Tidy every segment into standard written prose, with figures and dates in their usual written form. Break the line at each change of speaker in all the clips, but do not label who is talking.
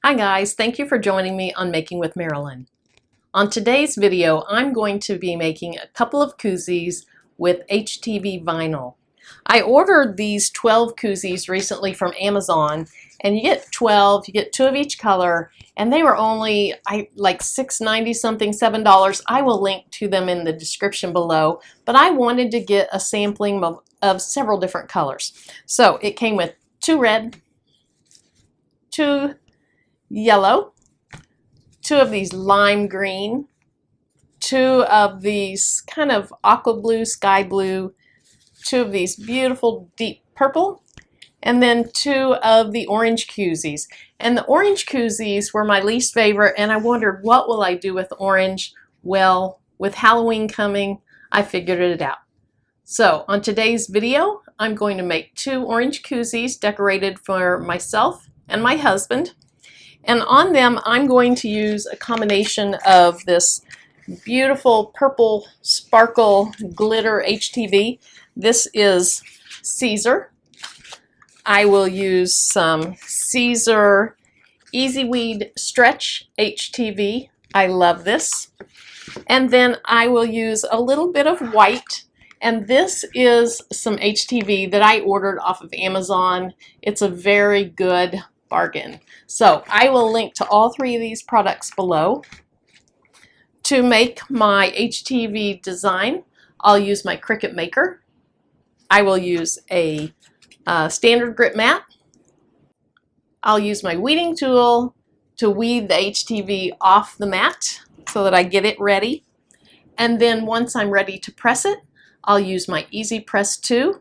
Hi guys, thank you for joining me on Making with Marilyn. On today's video, I'm going to be making a couple of koozies with HTV vinyl. I ordered these 12 koozies recently from Amazon, and you get 12, you get 2 of each color, and they were only like $6.90 something, $7. I will link to them in the description below, but I wanted to get a sampling of several different colors. So it came with 2 red, 2 yellow, 2 of these lime green, 2 of these kind of aqua blue, sky blue, 2 of these beautiful deep purple, and then 2 of the orange koozies. And the orange koozies were my least favorite, and I wondered, what will I do with orange? Well, with Halloween coming, I figured it out. So on today's video, I'm going to make 2 orange koozies decorated for myself and my husband. And on them, I'm going to use a combination of this beautiful purple sparkle glitter HTV. This is Caesar. I will use some Caesar Easy Weed Stretch HTV. I love this. And then I will use a little bit of white. And this is some HTV that I ordered off of Amazon. It's a very good bargain. So I will link to all 3 of these products below. To make my HTV design, I'll use my Cricut Maker. I will use a standard grit mat. I'll use my weeding tool to weed the HTV off the mat so that I get it ready. And then once I'm ready to press it, I'll use my Easy Press 2.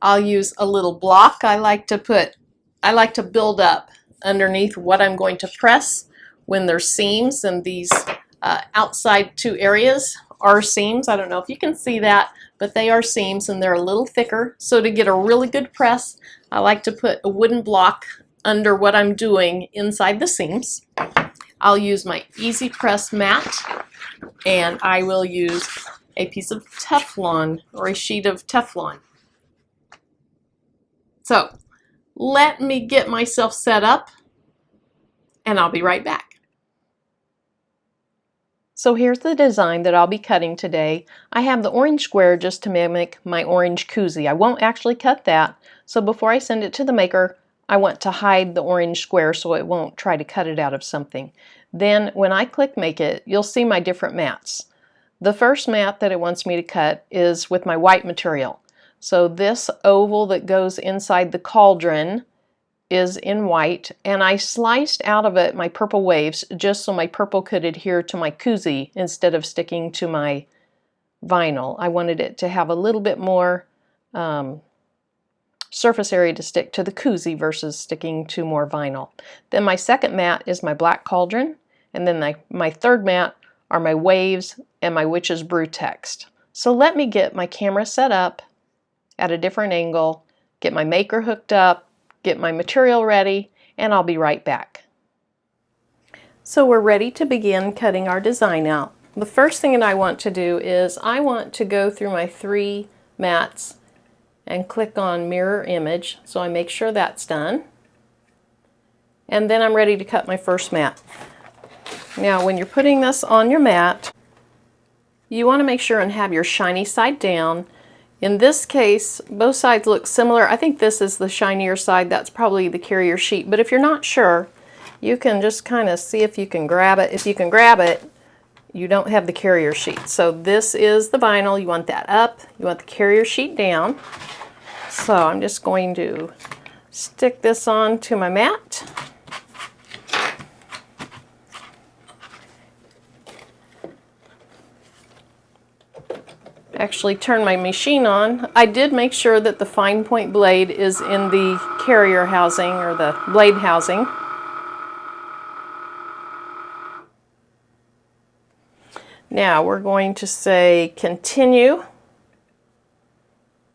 I'll use a little block I like to build up underneath what I'm going to press when there's seams, and these outside 2 areas are seams. I don't know if you can see that, but they are seams and they're a little thicker. So to get a really good press, I like to put a wooden block under what I'm doing inside the seams. I'll use my Easy Press mat, and I will use a piece of Teflon or a sheet of Teflon. So let me get myself set up and I'll be right back. So here's the design that I'll be cutting today. I have the orange square just to mimic my orange koozie. I won't actually cut that, so before I send it to the maker, I want to hide the orange square so it won't try to cut it out of something. Then when I click Make It, you'll see my different mats. The first mat that it wants me to cut is with my white material. So this oval that goes inside the cauldron is in white, and I sliced out of it my purple waves just so my purple could adhere to my koozie instead of sticking to my vinyl. I wanted it to have a little bit more surface area to stick to the koozie versus sticking to more vinyl. Then my second mat is my black cauldron, and then my third mat are my waves and my Witch's Brew text. So let me get my camera set up at a different angle, get my maker hooked up, get my material ready, and I'll be right back. So we're ready to begin cutting our design out. The first thing that I want to do is I want to go through my 3 mats and click on mirror image, so I make sure that's done. And then I'm ready to cut my first mat. Now when you're putting this on your mat, you want to make sure and have your shiny side down. In this case, both sides look similar. I think this is the shinier side. That's probably the carrier sheet. But if you're not sure, you can just kind of see if you can grab it. If you can grab it, you don't have the carrier sheet. So this is the vinyl. You want that up. You want the carrier sheet down. So I'm just going to stick this on to my mat. Actually turn my machine on. I did make sure that the fine point blade is in the carrier housing or the blade housing. Now we're going to say continue.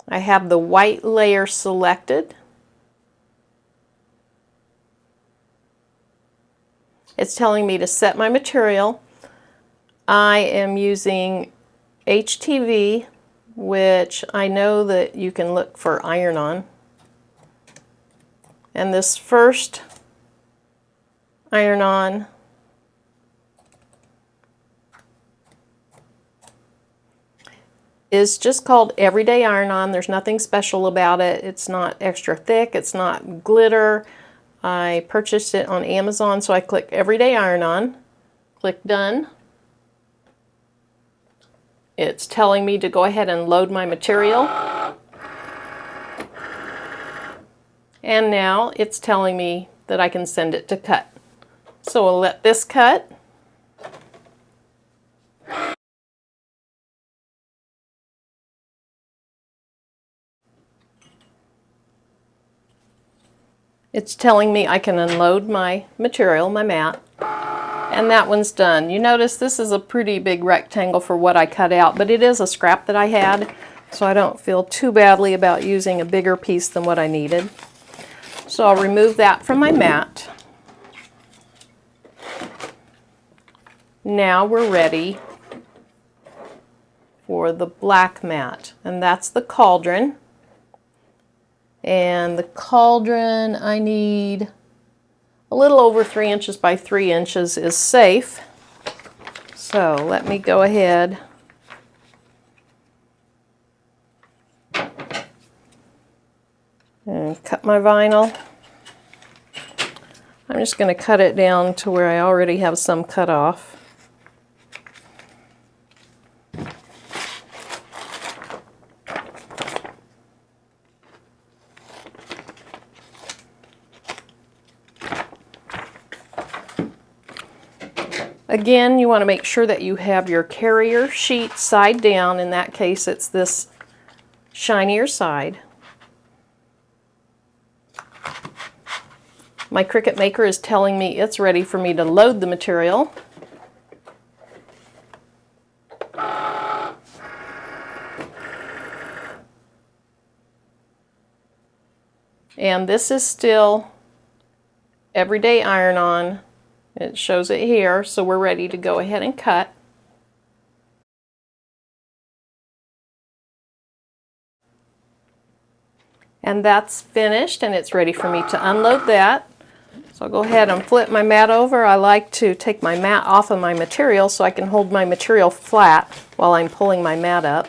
I have the white layer selected. It's telling me to set my material. I am using HTV, which I know that you can look for iron-on. And this first iron-on. Is just called Everyday Iron-On. There's nothing special about it. It's not extra thick. It's not glitter. I purchased it on Amazon, so I click Everyday Iron-On. Click Done. It's telling me to go ahead and load my material. And now it's telling me that I can send it to cut. So we'll let this cut. It's telling me I can unload my material, my mat, and that one's done. You notice this is a pretty big rectangle for what I cut out, but it is a scrap that I had, so I don't feel too badly about using a bigger piece than what I needed. So I'll remove that from my mat. Now we're ready for the black mat, and that's the cauldron. And the cauldron, I need a little over 3 inches by 3 inches is safe. So let me go ahead and cut my vinyl. I'm just going to cut it down to where I already have some cut off. Again, you want to make sure that you have your carrier sheet side down. In that case, it's this shinier side. My Cricut Maker is telling me it's ready for me to load the material. And this is still Everyday Iron-On. It shows it here, so we're ready to go ahead and cut. And that's finished, and it's ready for me to unload that. So I'll go ahead and flip my mat over. I like to take my mat off of my material so I can hold my material flat while I'm pulling my mat up.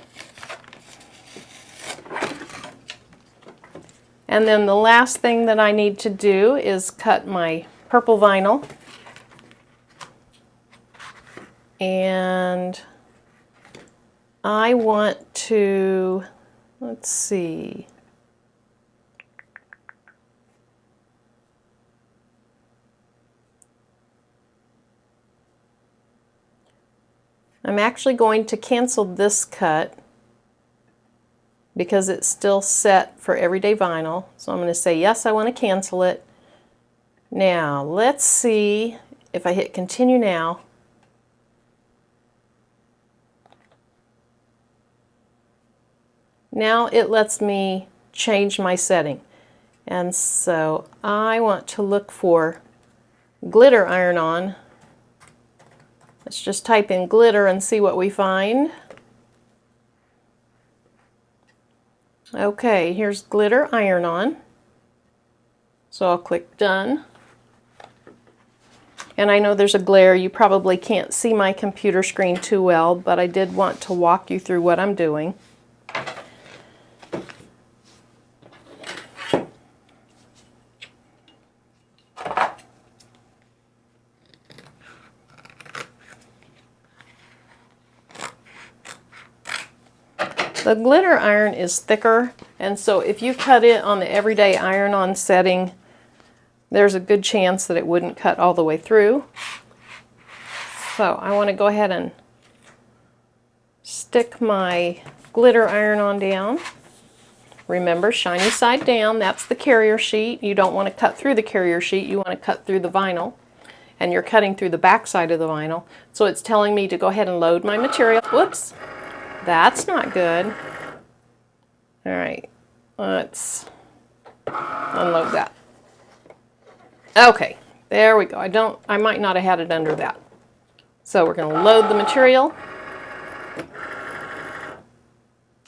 And then the last thing that I need to do is cut my purple vinyl. And I want to, let's see, I'm actually going to cancel this cut because it's still set for everyday vinyl. So I'm going to say yes, I want to cancel it. Now let's see if I hit continue now. Now it lets me change my setting. And so I want to look for glitter iron-on. Let's just type in glitter and see what we find. Okay, here's glitter iron-on. So I'll click done. And I know there's a glare. You probably can't see my computer screen too well, but I did want to walk you through what I'm doing. The glitter iron is thicker, and so if you cut it on the everyday iron-on setting, there's a good chance that it wouldn't cut all the way through. So I want to go ahead and stick my glitter iron-on down. Remember, shiny side down, that's the carrier sheet. You don't want to cut through the carrier sheet, you want to cut through the vinyl. And you're cutting through the back side of the vinyl. So it's telling me to go ahead and load my material. Whoops! That's not good. All right, let's unload that. Okay, there we go. I might not have had it under that. So we're going to load the material.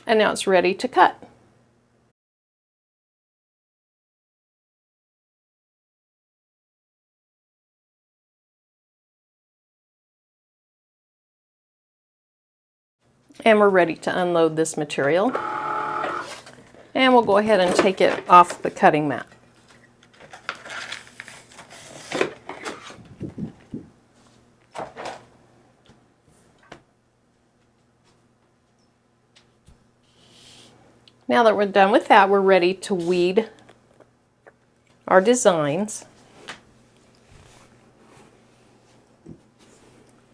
And now it's ready to cut. And we're ready to unload this material. And we'll go ahead and take it off the cutting mat. Now that we're done with that, we're ready to weed our designs.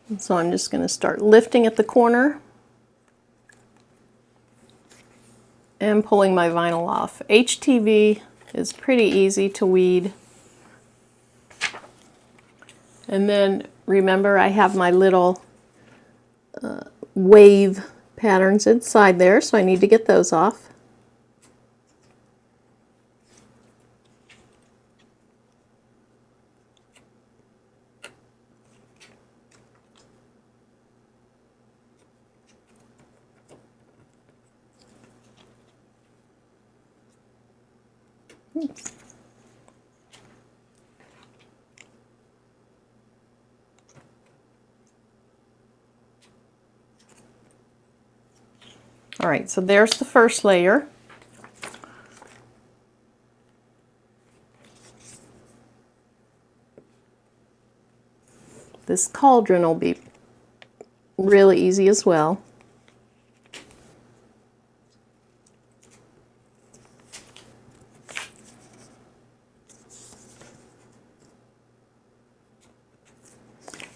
And so I'm just going to start lifting at the corner and pulling my vinyl off. HTV is pretty easy to weed. And then remember, I have my little wave patterns inside there, so I need to get those off. Oops. All right, so there's the first layer. This cauldron will be really easy as well.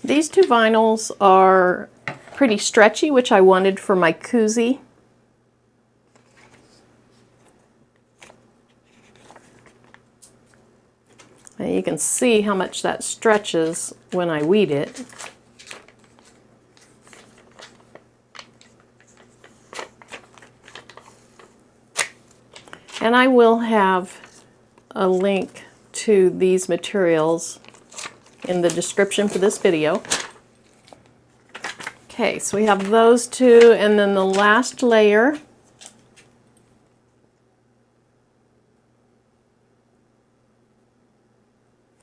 These two vinyls are pretty stretchy, which I wanted for my koozie. And you can see how much that stretches when I weed it. And I will have a link to these materials in the description for this video. Okay, so we have those two, and then the last layer.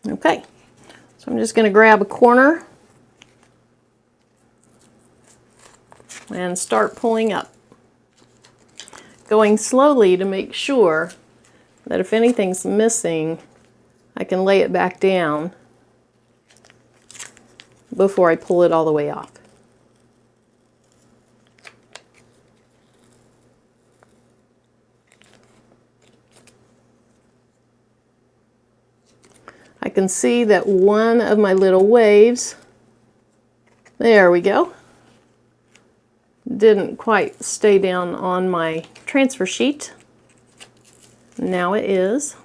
Okay, so I'm just going to grab a corner and start pulling up, going slowly to make sure that if anything's missing, I can lay it back down before I pull it all the way off. I can see that one of my little waves, there we go, didn't quite stay down on my transfer sheet. Now it is.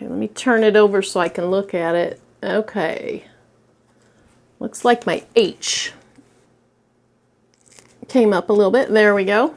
Okay, let me turn it over so I can look at it. Okay, looks like my H came up a little bit. There we go.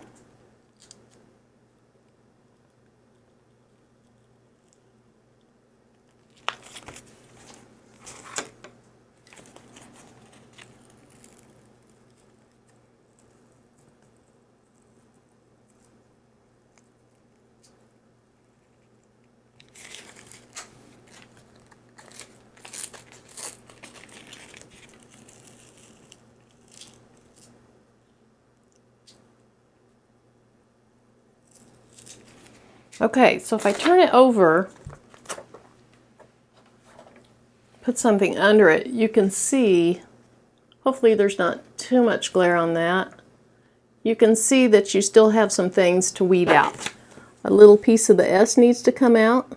Okay, so if I turn it over, put something under it, you can see, hopefully there's not too much glare on that, you can see that you still have some things to weed out. A little piece of the S needs to come out.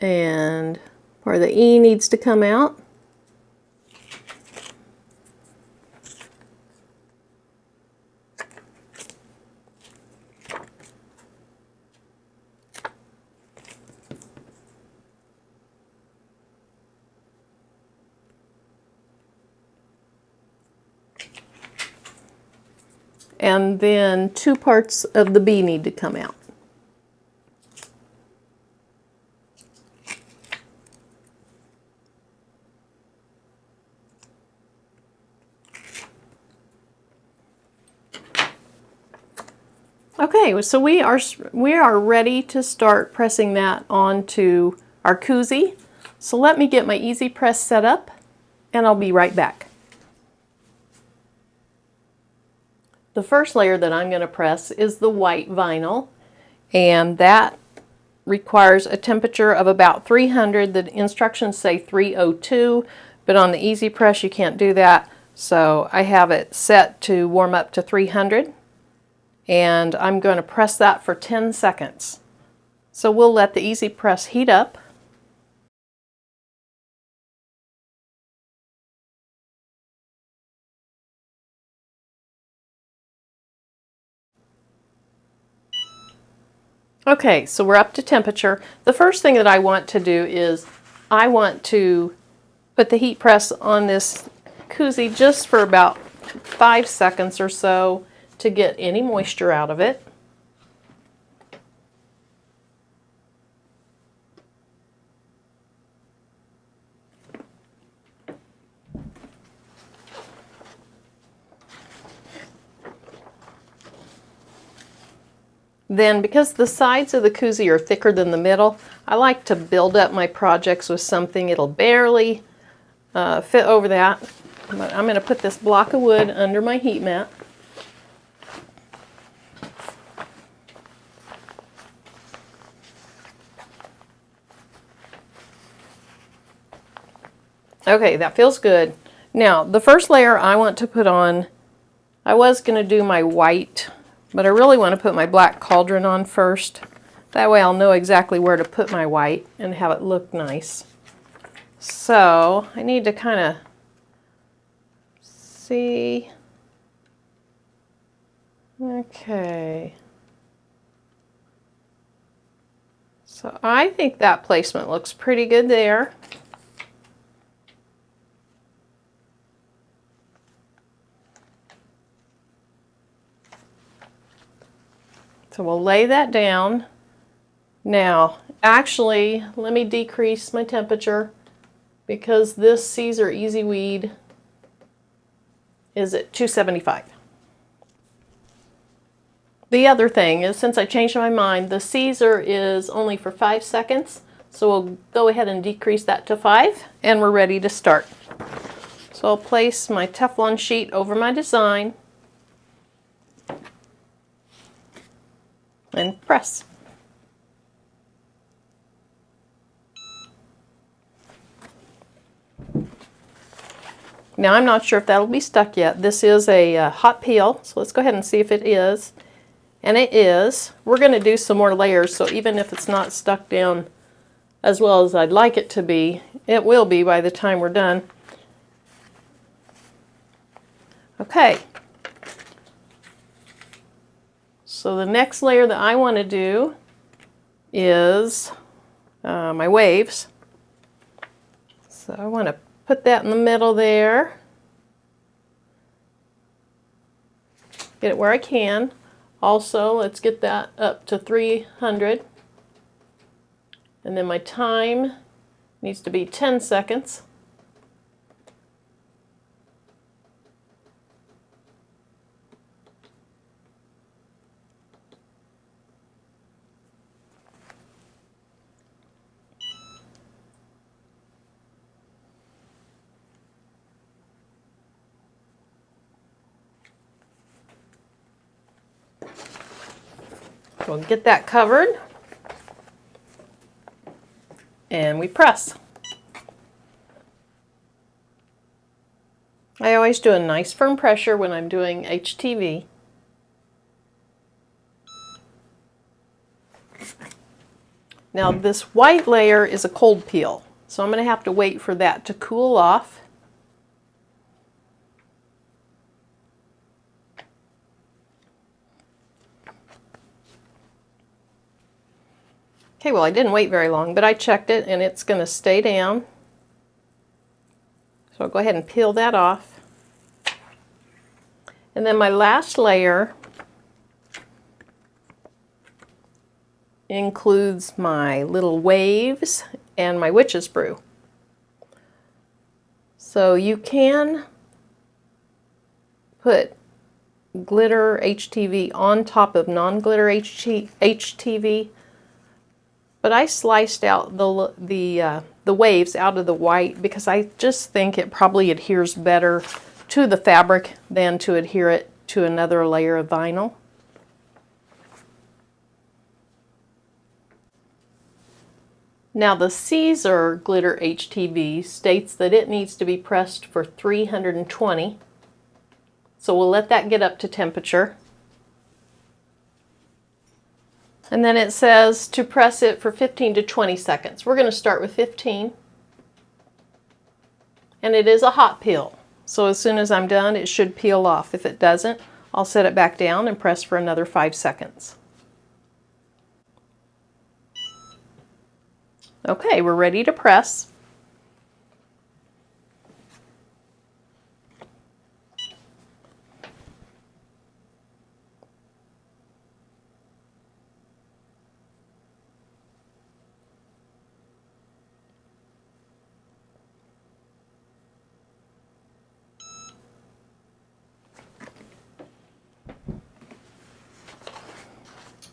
And part of the E needs to come out. And then two parts of the B need to come out. Okay, so we are ready to start pressing that onto our koozie. So let me get my Easy Press set up and I'll be right back. The first layer that I'm going to press is the white vinyl, and that requires a temperature of about 300. The instructions say 302, but on the Easy Press you can't do that, so I have it set to warm up to 300. And I'm going to press that for 10 seconds. So we'll let the Easy Press heat up. Okay, so we're up to temperature. The first thing that I want to do is I want to put the heat press on this koozie just for about 5 seconds or so to get any moisture out of it. Then, because the sides of the koozie are thicker than the middle, I like to build up my projects with something. It'll barely fit over that. But I'm going to put this block of wood under my heat mat. Okay, that feels good. Now, the first layer I want to put on, I was going to do my white, but I really want to put my black cauldron on first. That way I'll know exactly where to put my white and have it look nice. So I need to kind of see. Okay. So I think that placement looks pretty good there. So we'll lay that down. Now, actually, let me decrease my temperature because this Caesar Easy Weed is at 275. The other thing is, since I changed my mind, the Caesar is only for 5 seconds, so we'll go ahead and decrease that to 5, and we're ready to start. So I'll place my Teflon sheet over my design and press. Now I'm not sure if that'll be stuck yet. This is a hot peel, so let's go ahead and see if it is. And it is. We're going to do some more layers, so even if it's not stuck down as well as I'd like it to be, it will be by the time we're done. Okay. So the next layer that I want to do is my waves. So I want to put that in the middle there. Get it where I can. Also, let's get that up to 300. And then my time needs to be 10 seconds. We'll get that covered, and we press. I always do a nice firm pressure when I'm doing HTV. Now this white layer is a cold peel, so I'm going to have to wait for that to cool off. Okay, well I didn't wait very long, but I checked it and it's going to stay down. So I'll go ahead and peel that off. And then my last layer includes my little waves and my witch's brew. So you can put glitter HTV on top of non-glitter HTV, but I sliced out the waves out of the white because I just think it probably adheres better to the fabric than to adhere it to another layer of vinyl. Now the Caesar glitter HTV states that it needs to be pressed for 320. So we'll let that get up to temperature. And then it says to press it for 15 to 20 seconds. We're going to start with 15. And it is a hot peel. So as soon as I'm done, it should peel off. If it doesn't, I'll set it back down and press for another 5 seconds. Okay, we're ready to press.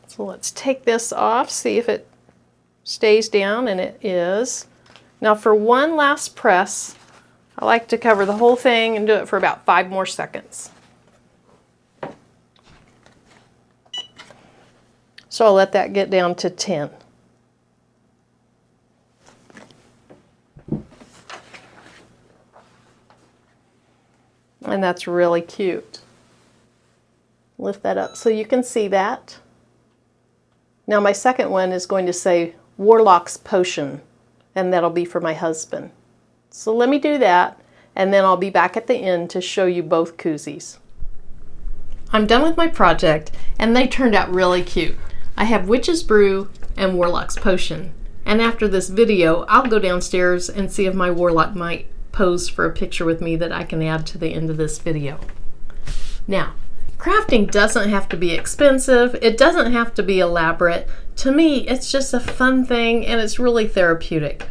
So let's take this off, see if it stays down, and it is. Now for one last press, I like to cover the whole thing and do it for about 5 more seconds. So I'll let that get down to 10. And that's really cute. Lift that up so you can see that. Now my second one is going to say Warlock's Potion, and that'll be for my husband. So let me do that, and then I'll be back at the end to show you both koozies. I'm done with my project, and they turned out really cute. I have Witch's Brew and Warlock's Potion, and after this video, I'll go downstairs and see if my Warlock might pose for a picture with me that I can add to the end of this video. Now, crafting doesn't have to be expensive. It doesn't have to be elaborate. To me, it's just a fun thing, and it's really therapeutic.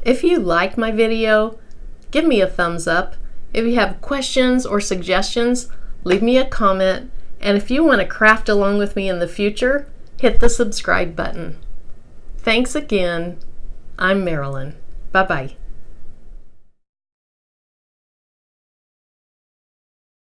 If you like my video, give me a thumbs up. If you have questions or suggestions, leave me a comment. And if you want to craft along with me in the future, hit the subscribe button. Thanks again. I'm Marilyn. Bye-bye.